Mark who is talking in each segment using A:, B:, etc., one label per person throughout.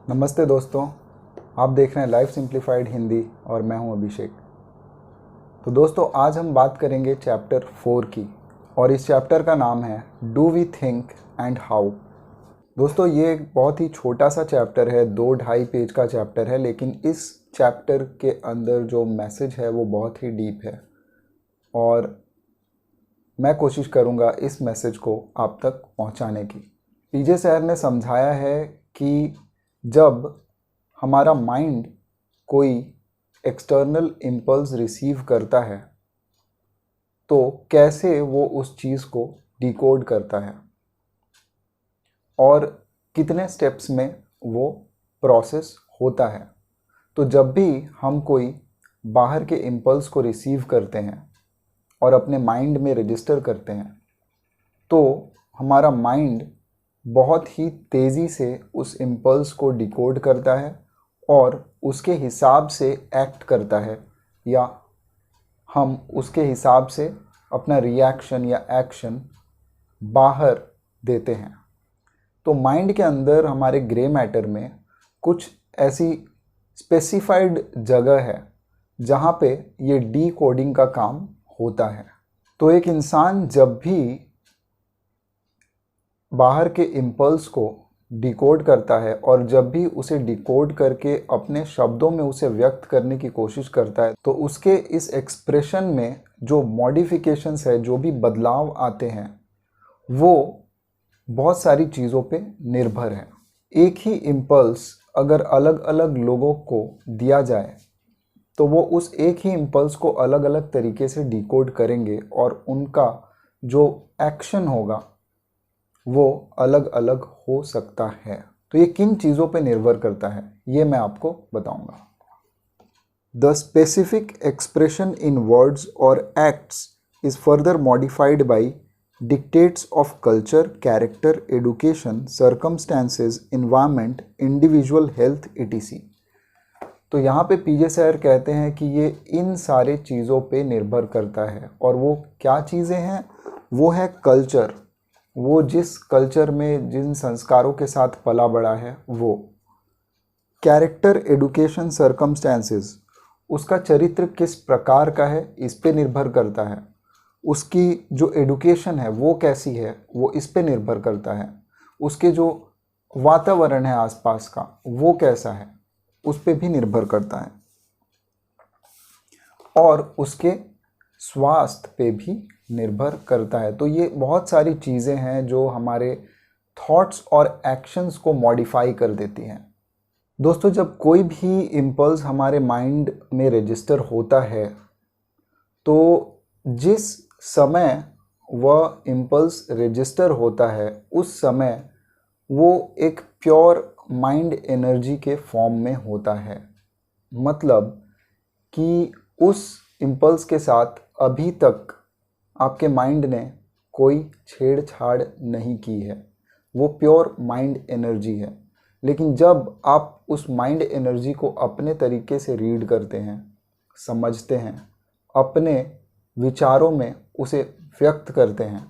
A: नमस्ते दोस्तों, आप देख रहे हैं लाइफ सिंप्लीफाइड हिंदी और मैं हूं अभिषेक। तो दोस्तों, आज हम बात करेंगे चैप्टर 4 की और इस चैप्टर का नाम है do we think and how. दोस्तों, ये एक बहुत ही छोटा सा चैप्टर है, 2-2.5 पेज का चैप्टर है, लेकिन इस चैप्टर के अंदर जो मैसेज है वो बहुत ही डीप है और मैं कोशिश करूँगा इस मैसेज को आप तक पहुँचाने की। पीजे सर ने समझाया है कि जब हमारा माइंड कोई एक्सटर्नल इम्पल्स रिसीव करता है तो कैसे वो उस चीज़ को डिकोड करता है और कितने स्टेप्स में वो प्रोसेस होता है। तो जब भी हम कोई बाहर के इम्पल्स को रिसीव करते हैं और अपने माइंड में रजिस्टर करते हैं तो हमारा माइंड बहुत ही तेज़ी से उस इम्पल्स को डिकोड करता है और उसके हिसाब से एक्ट करता है या हम उसके हिसाब से अपना रिएक्शन या एक्शन बाहर देते हैं। तो माइंड के अंदर हमारे ग्रे मैटर में कुछ ऐसी स्पेसिफाइड जगह है जहाँ पे ये डीकोडिंग का काम होता है। तो एक इंसान जब भी बाहर के इम्पल्स को डिकोड करता है और जब भी उसे डिकोड करके अपने शब्दों में उसे व्यक्त करने की कोशिश करता है तो उसके इस एक्सप्रेशन में जो मॉडिफिकेशंस है, जो भी बदलाव आते हैं, वो बहुत सारी चीज़ों पे निर्भर है। एक ही इम्पल्स अगर अलग अलग लोगों को दिया जाए तो वो उस एक ही इम्पल्स को अलग अलग तरीके से डिकोड करेंगे और उनका जो एक्शन होगा वो अलग अलग हो सकता है। तो ये किन चीज़ों पे निर्भर करता है ये मैं आपको बताऊंगा। The specific expression in words और acts is further modified by dictates of culture, character, education, circumstances, environment, individual health etc। तो यहाँ पे पीजे सर कहते हैं कि ये इन सारे चीज़ों पे निर्भर करता है और वो क्या चीज़ें हैं? वो है कल्चर, वो जिस कल्चर में जिन संस्कारों के साथ पला बड़ा है वो। कैरेक्टर, एडुकेशन, सर्कमस्टेंसेस, उसका चरित्र किस प्रकार का है इस पे निर्भर करता है। उसकी जो एडुकेशन है वो कैसी है वो इस पे निर्भर करता है। उसके जो वातावरण है आसपास का वो कैसा है उस पे भी निर्भर करता है और उसके स्वास्थ्य पे भी निर्भर करता है। तो ये बहुत सारी चीज़ें हैं जो हमारे थॉट्स और एक्शंस को मॉडिफाई कर देती हैं। दोस्तों, जब कोई भी इम्पल्स हमारे माइंड में रजिस्टर होता है तो जिस समय वह इम्पल्स रजिस्टर होता है उस समय वो एक प्योर माइंड एनर्जी के फॉर्म में होता है। मतलब कि उस इम्पल्स के साथ अभी तक आपके माइंड ने कोई छेड़छाड़ नहीं की है, वो प्योर माइंड एनर्जी है। लेकिन जब आप उस माइंड एनर्जी को अपने तरीके से रीड करते हैं, समझते हैं, अपने विचारों में उसे व्यक्त करते हैं,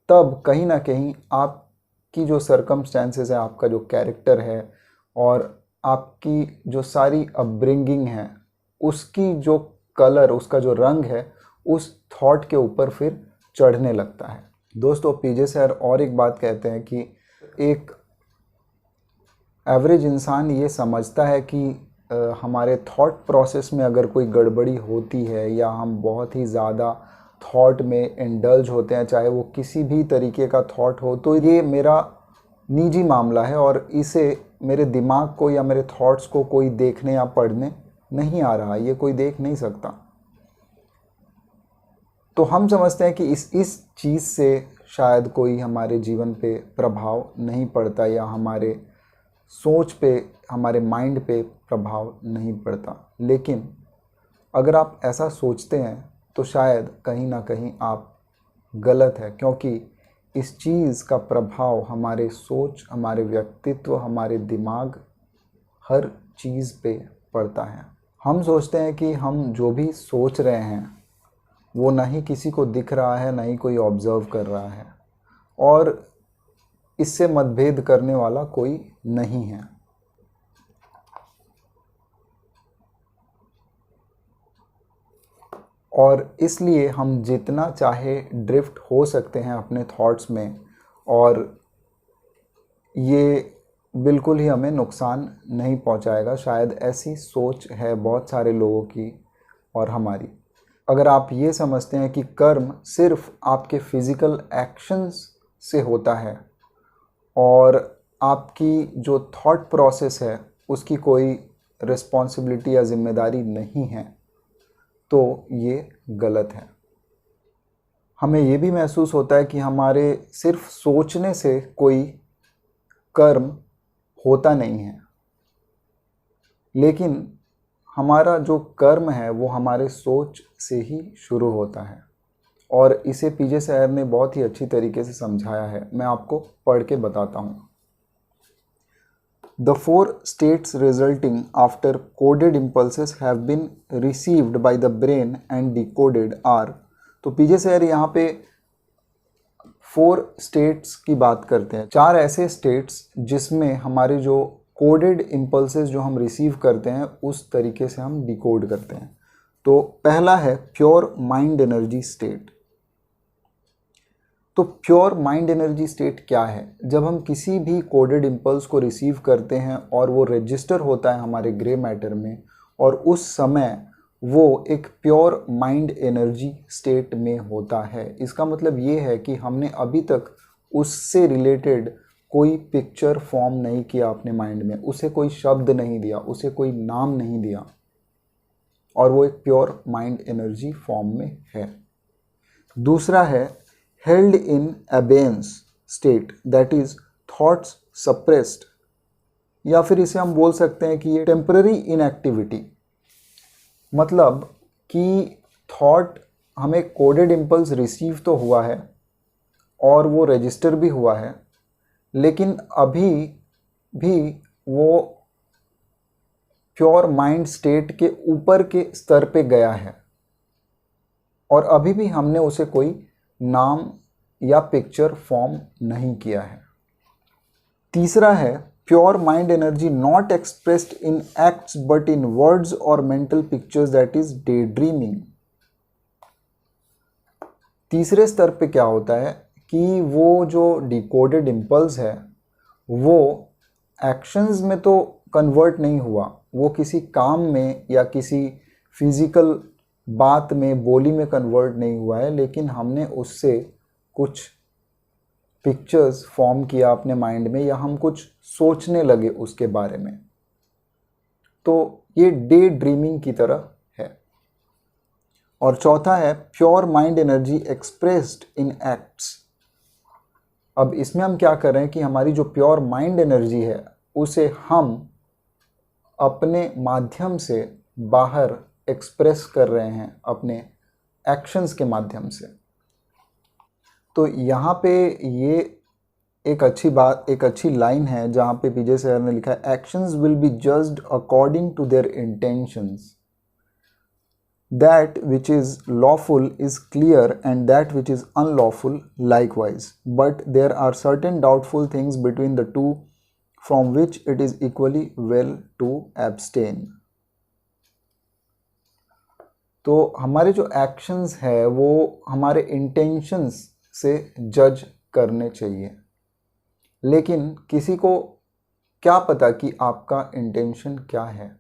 A: तब कहीं ना कहीं आपकी जो सर्कमस्टेंसेस है, आपका जो कैरेक्टर है और आपकी जो सारी अपब्रिंगिंग है, उसकी जो कलर, उसका जो रंग है उस थॉट के ऊपर फिर चढ़ने लगता है। दोस्तों, पीजे सर और एक बात कहते हैं कि एक एवरेज इंसान ये समझता है कि हमारे थॉट प्रोसेस में अगर कोई गड़बड़ी होती है या हम बहुत ही ज़्यादा थॉट में इंडल्ज होते हैं, चाहे वो किसी भी तरीके का थॉट हो, तो ये मेरा निजी मामला है और इसे मेरे दिमाग को या मेरे थॉट्स को कोई देखने या पढ़ने नहीं आ रहा, ये कोई देख नहीं सकता। तो हम समझते हैं कि इस चीज़ से शायद कोई हमारे जीवन पे प्रभाव नहीं पड़ता या हमारे सोच पे, हमारे माइंड पे प्रभाव नहीं पड़ता। लेकिन अगर आप ऐसा सोचते हैं तो शायद कहीं ना कहीं आप गलत है, क्योंकि इस चीज़ का प्रभाव हमारे सोच, हमारे व्यक्तित्व, हमारे दिमाग, हर चीज़ पे पड़ता है। हम सोचते हैं कि हम जो भी सोच रहे हैं वो ना ही किसी को दिख रहा है, ना ही कोई ऑब्ज़र्व कर रहा है और इससे मतभेद करने वाला कोई नहीं है। और इसलिए हम जितना चाहे ड्रिफ्ट हो सकते हैं अपने थॉट्स में, और ये बिल्कुल ही हमें नुकसान नहीं पहुंचाएगा। शायद ऐसी सोच है बहुत सारे लोगों की और हमारी। अगर आप ये समझते हैं कि कर्म सिर्फ आपके फिज़िकल एक्शंस से होता है और आपकी जो थॉट प्रोसेस है उसकी कोई रिस्पॉन्सिबिलिटी या जिम्मेदारी नहीं है, तो ये गलत है। हमें ये भी महसूस होता है कि हमारे सिर्फ सोचने से कोई कर्म होता नहीं है, लेकिन हमारा जो कर्म है वो हमारे सोच से ही शुरू होता है, और इसे पीजे सैयर ने बहुत ही अच्छी तरीके से समझाया है। मैं आपको पढ़ के बताता हूँ। The 4 states resulting after coded impulses have been received by the brain and decoded are, तो पीजे सैयर यहाँ पे 4 स्टेट्स की बात करते हैं, 4 ऐसे स्टेट्स जिसमें हमारे जो कोडेड इम्पल्सेस जो हम रिसीव करते हैं उस तरीके से हम डिकोड करते हैं। तो पहला है प्योर माइंड एनर्जी स्टेट। तो प्योर माइंड एनर्जी स्टेट क्या है? जब हम किसी भी कोडेड इम्पल्स को रिसीव करते हैं और वो रजिस्टर होता है हमारे ग्रे मैटर में, और उस समय वो एक प्योर माइंड एनर्जी स्टेट में होता है। इसका मतलब ये है कि हमने अभी तक उससे रिलेटेड कोई पिक्चर फॉर्म नहीं किया अपने माइंड में, उसे कोई शब्द नहीं दिया, उसे कोई नाम नहीं दिया, और वो एक प्योर माइंड एनर्जी फॉर्म में है। दूसरा है held in abeyance state, that is thoughts suppressed, या फिर इसे हम बोल सकते हैं कि ये टेम्पररी इनएक्टिविटी। मतलब कि थॉट हमें कोडेड इम्पल्स रिसीव तो हुआ है और वो रजिस्टर भी हुआ है, लेकिन अभी भी वो प्योर माइंड स्टेट के ऊपर के स्तर पे गया है, और अभी भी हमने उसे कोई नाम या पिक्चर फॉर्म नहीं किया है। तीसरा है pure mind energy not expressed in acts but in words और mental pictures, that is day dreaming. तीसरे स्तर पे क्या होता है कि वो जो डिकोडेड इम्पल्स है वो एक्शंस में तो कन्वर्ट नहीं हुआ, वो किसी काम में या किसी फिजिकल बात में, बोली में कन्वर्ट नहीं हुआ है, लेकिन हमने उससे कुछ पिक्चर्स फॉर्म किया अपने माइंड में, या हम कुछ सोचने लगे उसके बारे में। तो ये डे ड्रीमिंग की तरह है। और चौथा है pure mind energy expressed in acts. अब इसमें हम क्या कर रहे हैं कि हमारी जो प्योर माइंड एनर्जी है उसे हम अपने माध्यम से बाहर एक्सप्रेस कर रहे हैं, अपने एक्शंस के माध्यम से। तो यहाँ पे ये एक अच्छी लाइन है जहाँ पे पीजे सैयर ने लिखा है actions will be judged according to their intentions, that which is lawful is clear and that which is unlawful likewise, but there are certain doubtful things between the two from which it is equally well to abstain. तो हमारे जो actions है वो हमारे intentions से जज करने चाहिए, लेकिन किसी को क्या पता कि आपका इंटेंशन क्या है।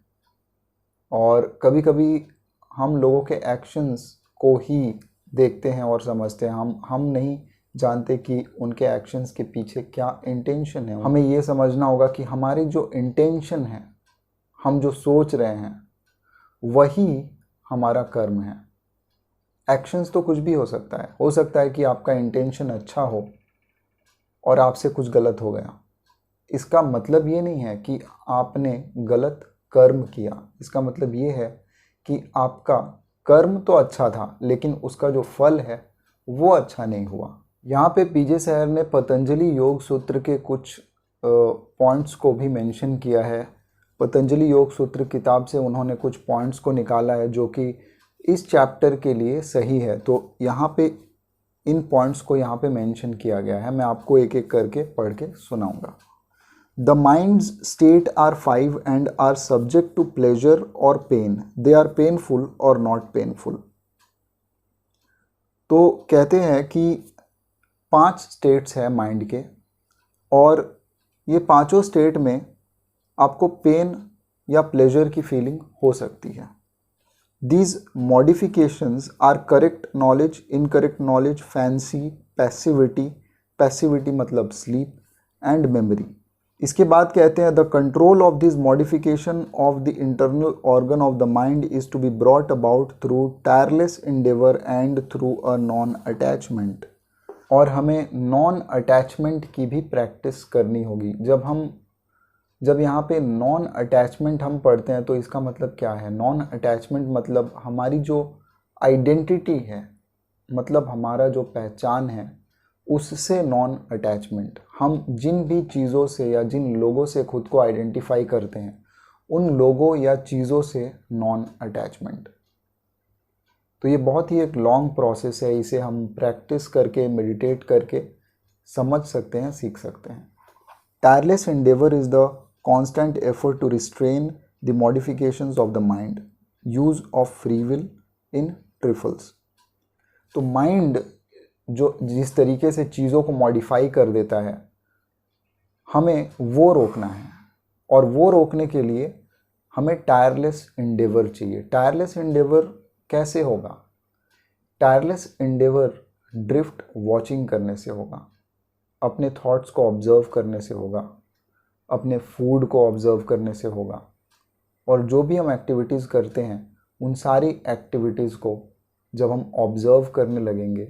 A: और कभी कभी हम लोगों के एक्शंस को ही देखते हैं और समझते हैं, हम नहीं जानते कि उनके एक्शंस के पीछे क्या इंटेंशन है। हमें ये समझना होगा कि हमारी जो इंटेंशन है, हम जो सोच रहे हैं, वही हमारा कर्म है। एक्शंस तो कुछ भी हो सकता है कि आपका इंटेंशन अच्छा हो और आपसे कुछ गलत हो गया। इसका मतलब ये नहीं है कि आपने गलत कर्म किया, इसका मतलब ये है कि आपका कर्म तो अच्छा था लेकिन उसका जो फल है वो अच्छा नहीं हुआ। यहाँ पे पीजे सैयर ने पतंजलि योग सूत्र के कुछ पॉइंट्स को भी मेंशन किया है। पतंजलि योग सूत्र किताब से उन्होंने कुछ पॉइंट्स को निकाला है जो कि इस चैप्टर के लिए सही है। तो यहाँ पे इन पॉइंट्स को यहाँ पे मेंशन किया गया है, मैं आपको एक एक करके पढ़ के सुनाऊंगा। The mind's state are 5 and are subject to pleasure और पेन, दे आर पेनफुल और नॉट पेनफुल। तो कहते हैं कि 5 स्टेट्स हैं माइंड के, और ये पांचों स्टेट में आपको पेन या प्लेजर की फीलिंग हो सकती है। These modifications are correct knowledge, incorrect knowledge, fancy, passivity मतलब sleep and memory। इसके बाद कहते हैं the control of this modification of the internal organ of the mind is to be brought about through tireless endeavor and through a non-attachment। और हमें non attachment की भी practice करनी होगी। जब यहाँ पे नॉन अटैचमेंट हम पढ़ते हैं तो इसका मतलब क्या है? नॉन अटैचमेंट मतलब हमारी जो आइडेंटिटी है, मतलब हमारा जो पहचान है, उससे नॉन अटैचमेंट। हम जिन भी चीज़ों से या जिन लोगों से खुद को आइडेंटिफाई करते हैं, उन लोगों या चीज़ों से नॉन अटैचमेंट। तो ये बहुत ही एक लॉन्ग प्रोसेस है, इसे हम प्रैक्टिस करके, मेडिटेट करके समझ सकते हैं, सीख सकते हैं। Tireless endeavour is the constant effort to restrain the modifications of the mind, use of free will in trifles. तो माइंड जो जिस तरीके से चीज़ों को मॉडिफाई कर देता है, हमें वो रोकना है, और वो रोकने के लिए हमें टायरलेस एंडेवर चाहिए। टायरलेस एंडेवर कैसे होगा? टायरलेस एंडेवर ड्रिफ्ट वॉचिंग करने से होगा, अपने थॉट्स को ऑब्जर्व करने से होगा, अपने फूड को ऑब्जर्व करने से होगा, और जो भी हम एक्टिविटीज़ करते हैं उन सारी एक्टिविटीज़ को जब हम ऑब्जर्व करने लगेंगे,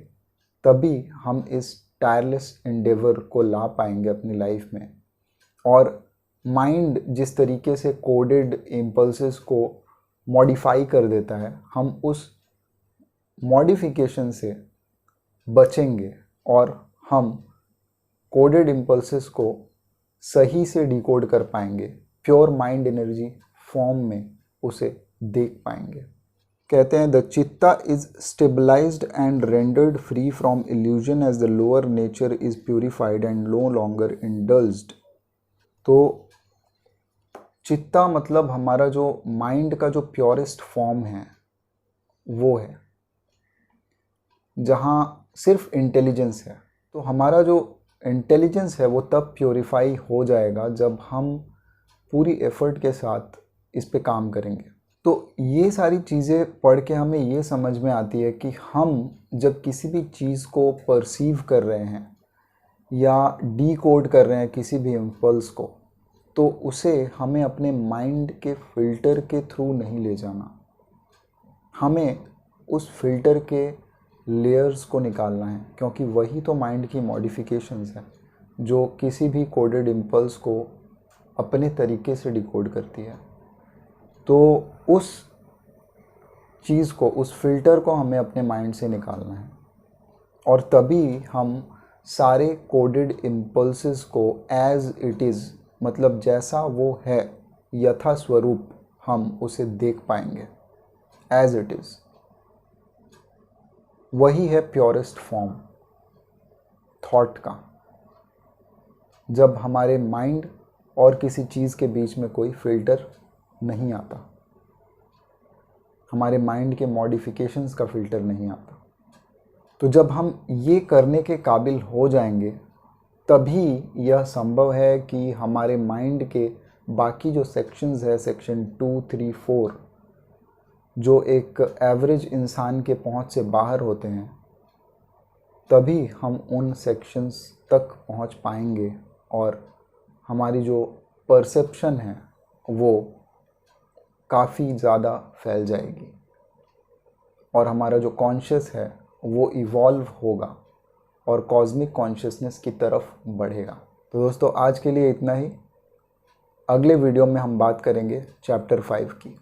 A: तभी हम इस टायरलेस एंडेवर को ला पाएंगे अपनी लाइफ में। और माइंड जिस तरीके से कोडेड इम्पल्सेस को मॉडिफाई कर देता है, हम उस मॉडिफिकेशन से बचेंगे और हम कोडेड इम्पल्सेस को सही से डिकोड कर पाएंगे, प्योर माइंड एनर्जी फॉर्म में उसे देख पाएंगे। कहते हैं the chitta is stabilised and rendered free from illusion as the lower nature is purified and no longer indulged. तो चित्ता मतलब हमारा जो माइंड का जो प्योरेस्ट फॉर्म है वो है, जहाँ सिर्फ इंटेलिजेंस है। तो हमारा जो इंटेलिजेंस है वो तब प्योरीफाई हो जाएगा जब हम पूरी एफर्ट के साथ इस पे काम करेंगे। तो ये सारी चीज़ें पढ़ के हमें ये समझ में आती है कि हम जब किसी भी चीज़ को परसीव कर रहे हैं या डीकोड कर रहे हैं किसी भी इम्पल्स को, तो उसे हमें अपने माइंड के फ़िल्टर के थ्रू नहीं ले जाना। हमें उस फिल्टर के लेयर्स को निकालना है, क्योंकि वही तो माइंड की मॉडिफिकेशंस हैं जो किसी भी कोडेड इम्पल्स को अपने तरीके से डिकोड करती है। तो उस चीज़ को, उस फिल्टर को हमें अपने माइंड से निकालना है, और तभी हम सारे कोडेड इम्पल्सेस को एज इट इज़, मतलब जैसा वो है यथा स्वरूप, हम उसे देख पाएंगे एज इट इज़। वही है प्योरेस्ट फॉर्म थॉट का, जब हमारे माइंड और किसी चीज़ के बीच में कोई फिल्टर नहीं आता, हमारे माइंड के मॉडिफिकेशंस का फिल्टर नहीं आता। तो जब हम ये करने के काबिल हो जाएंगे, तभी यह संभव है कि हमारे माइंड के बाकी जो सेक्शंस है, सेक्शन 2, 3, 4, जो एक एवरेज इंसान के पहुंच से बाहर होते हैं, तभी हम उन सेक्शंस तक पहुंच पाएंगे और हमारी जो परसेप्शन है वो काफ़ी ज़्यादा फैल जाएगी और हमारा जो कॉन्शियस है वो इवॉल्व होगा और कॉस्मिक कॉन्शियसनेस की तरफ बढ़ेगा। तो दोस्तों, आज के लिए इतना ही। अगले वीडियो में हम बात करेंगे चैप्टर 5 की।